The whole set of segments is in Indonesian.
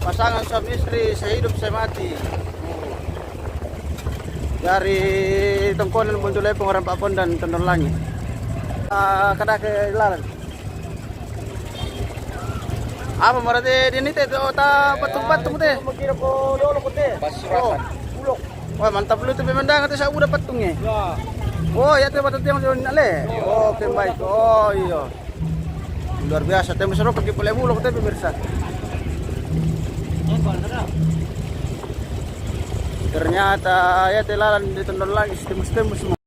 pasangan suami istri sehidup semati. Dari Tongkonan Bonjolai Pengoran Papon dan Tondor Langit. Kada ke lalan. Apa berarti ini teh ta patung-patung teh? Makira ko dolo ko teh. Basurasan. Bulok. Wah, mantap lu itu memandang teh sa udah patungnya. Ya. Oh, ya teh patut yang ale. Oke, baik. Oh, iya. Luar biasa, teh seru pergi boleh bulok teh pemirsa. Ternyata ya teh lalan di Tondor Langit tembus-tembus semua.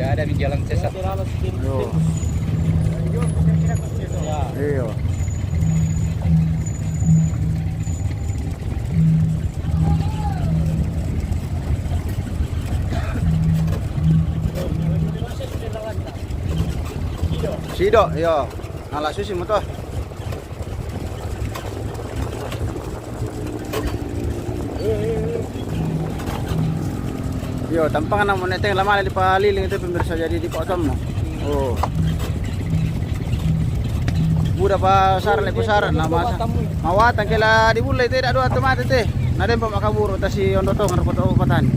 Ya ada di jalan sesat. Iya. Sido, iya. Ala susi mo to. Yo, tampangan na mo na itong lamali di paliling ito pemirsa jadi di potom mo. Oh. Buda pa saran le pusaran na masa. Mawatan kila di bulay ito ado otomatis ito. Na din pa makaburo ta si ondo to ngarpo to patan.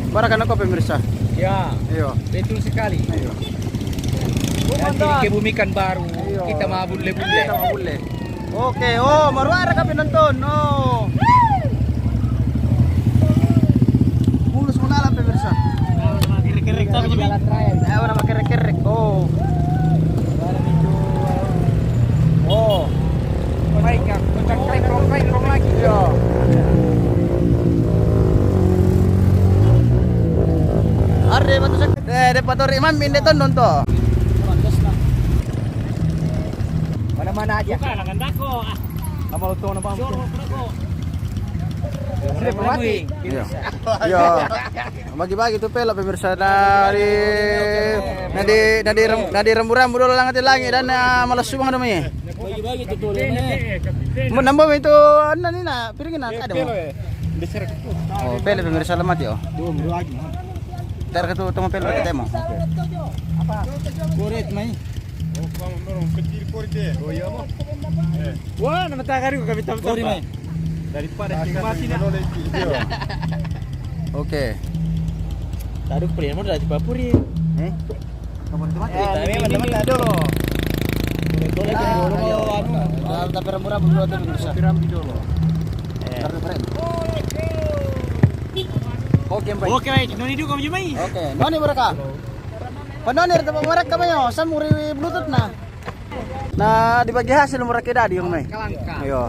Para kan ako pemirsa. Ya, Iyo. betul sekali. Ayo. Nanti dikebumikan baru Iyo. kita mabule-bule. Kita mabule. Oke, oh, maruara ka pinonton. No. Mulus mo na lang pemirsa. Kira-kira ta ko jalan raya. Ayaw na makirek-kirek. Oh. Oh. Baik ya, kocak kain lagi. Iya. Arde batu sak. De pator imam inde ton to. Mana-mana aja. Bukan akan dako. Kamu lutung na bang. Jorok dako. Iya. Iya. Bagi-bagi tuh pela pemirsa dari nadi rambu-rambu dulu lang langit dan malas sumang namanya. Bagi-bagi tuh dulu nih. Mau nambah itu anu nih na piringin ada mo. Oh, pela pemirsa lemat yo. Belum lagi. Ntar ketu tong pela kita mo. Apa? Kurit mai. Wah, nama takari ko kami Kurit mai. daripada mati na. Oke. Tadi primo dari Papuri. Kamu mati. Tapi teman-teman dulu. Tapi rambu-rambu dulu tuh pemirsa. Pirambi dulu. Keren. Oke, baik. Oke, baik. Noni dulu kamu jemai. Oke, noni mereka. Panonir tempat mereka banyo, samuri bluetooth na. Nah, dibagi hasil mereka tadi yung may. Kalangka. Yo.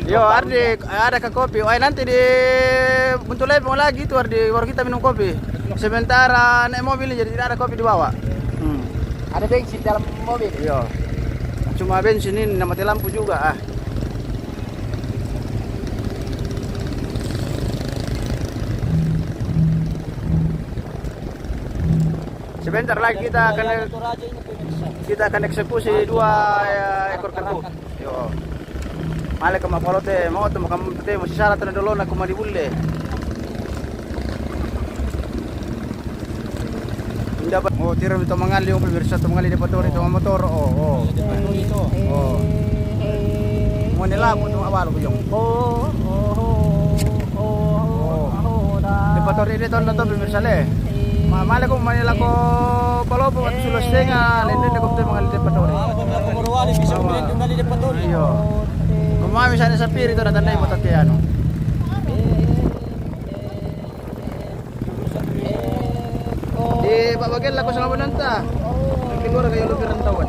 Yo, Ardi, ada ke kopi. Ay, nanti di Buntulay pun lagi itu Ardi, baru kita minum kopi. Sementara naik mobil jadi tidak ada kopi di bawah. Ada bensin dalam mobil. Yo. Cuma bensin ini mati lampu juga ah. Sebentar lagi kita akan eksekusi 2 ekor kerbau. Yo. Male kama polote mau to makam te mo sisara tan dolo na kuma dibulle. Dapat oh tiram itu mangali yung pemirsa to mangali dapat ito motor. Oh. Oh. Mo nila mo to awalo ko yung. Dapat ito na to pemirsa le. Male ko manila ko palopo at sulos tenga lendin ko to mangali dapat ito. Kumurwali bisa kulit ngali dapat ito. Iyo. Kumami sana sa piri to natandai mo tatiano. Di babagel ako sa kabananta. Siguro kayo lugar ng tawan.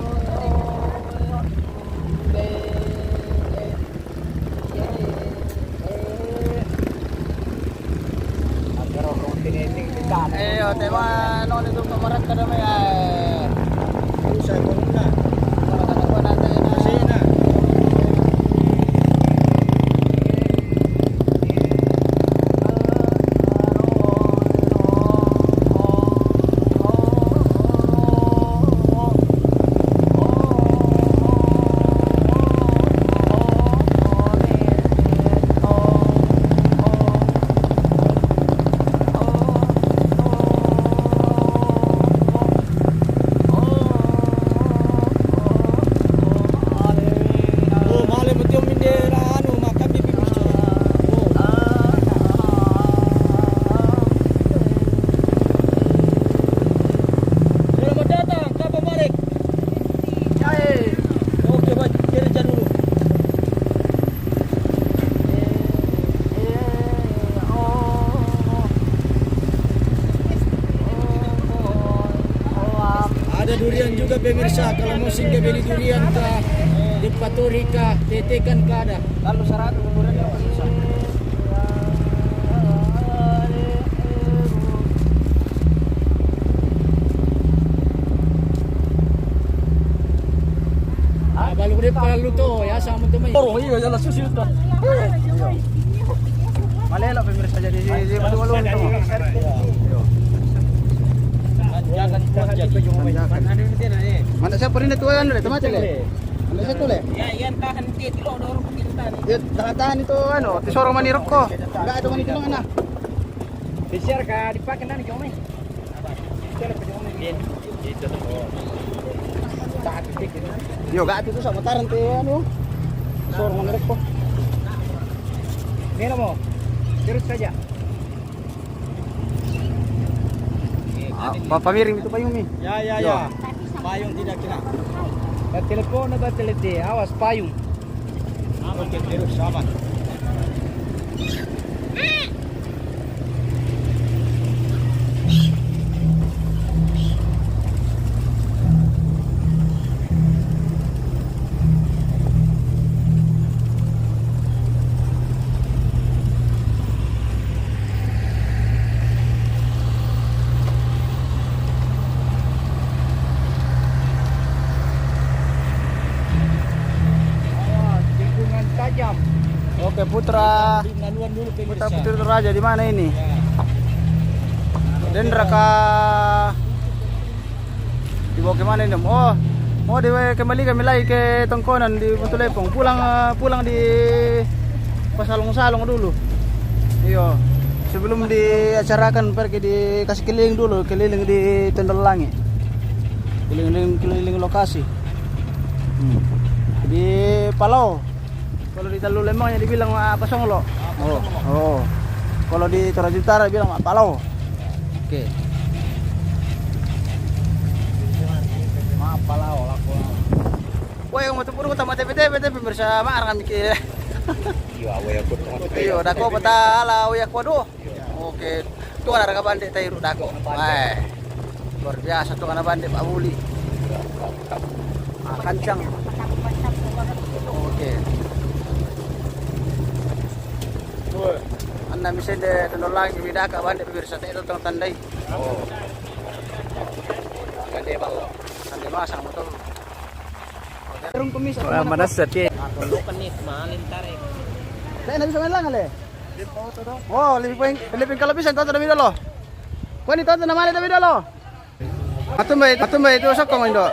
Eh, o tema no nito pamarat ka na may usay ko na. Para ka na natin na sina. Ada durian juga pemirsa. Kalau musim dia beli durian kah, di Paturi kah, tetekan kah ada. Kalau 100 durian ya bisa. Balu dia palu to ya sama teman. Oh iya jelas susi itu. Malelo pemirsa jadi di Maduwalo itu. Jangan Mana siapa rin itu ano le tomate le. Ano siya to le? Ya, yan tahan tilo dorong kita nih. Tahan itu ano, tisorong manirok ko. Enggak itu manirok na. Bisiar ka dipakai nani kau mai. Yo, gak itu sama taran te ano. Tisorong manirok ko. Minum mo. Terus saja. Pamiring itu payung nih. Ya. Payung tidak kena. Telepon atau telete, awas payung. Oke, terus sama. Tajam. Oke, Putra. Laluan dulu pemirsa. Putra Raja di mana ini? Dendra ka dibawa ke mana ini? Oh, mau kembali kami lagi ke Tongkonan di Buntulepong. Pulang di Pasalong-salong dulu. Iya. Sebelum diacarakan pergi dikasih keliling di Tendelangi. Keliling lokasi. Di Palau. Kalau di Talu Lembangnya dibilang Pasonglo. Oh. Kalau di Toraja Utara bilang Palau. Oke. Palau laku. Wah, yang mau puro ta mate-mate pemirsa marang kami ke. Iya, awya ko. Iyo, dako bata ala uyak wado. Oke. Tuh kan harga bandek tayo dako. Luar biasa tuh kan bandek Pak Buli. Kancang. Oke. Anda bisa de tendol lagi beda ka bandek pemirsa itu tong tandai. Oh. Gede balo. Tandai masang motor. Terung kumis. Mana sate? Tulukan nih, malin tarik. Saya nanti sama lang ale. Oh, lebih kalau bisa tonton demi dulu. Kau ni tonton nama ale demi dulu. Atum bay itu sokong indo.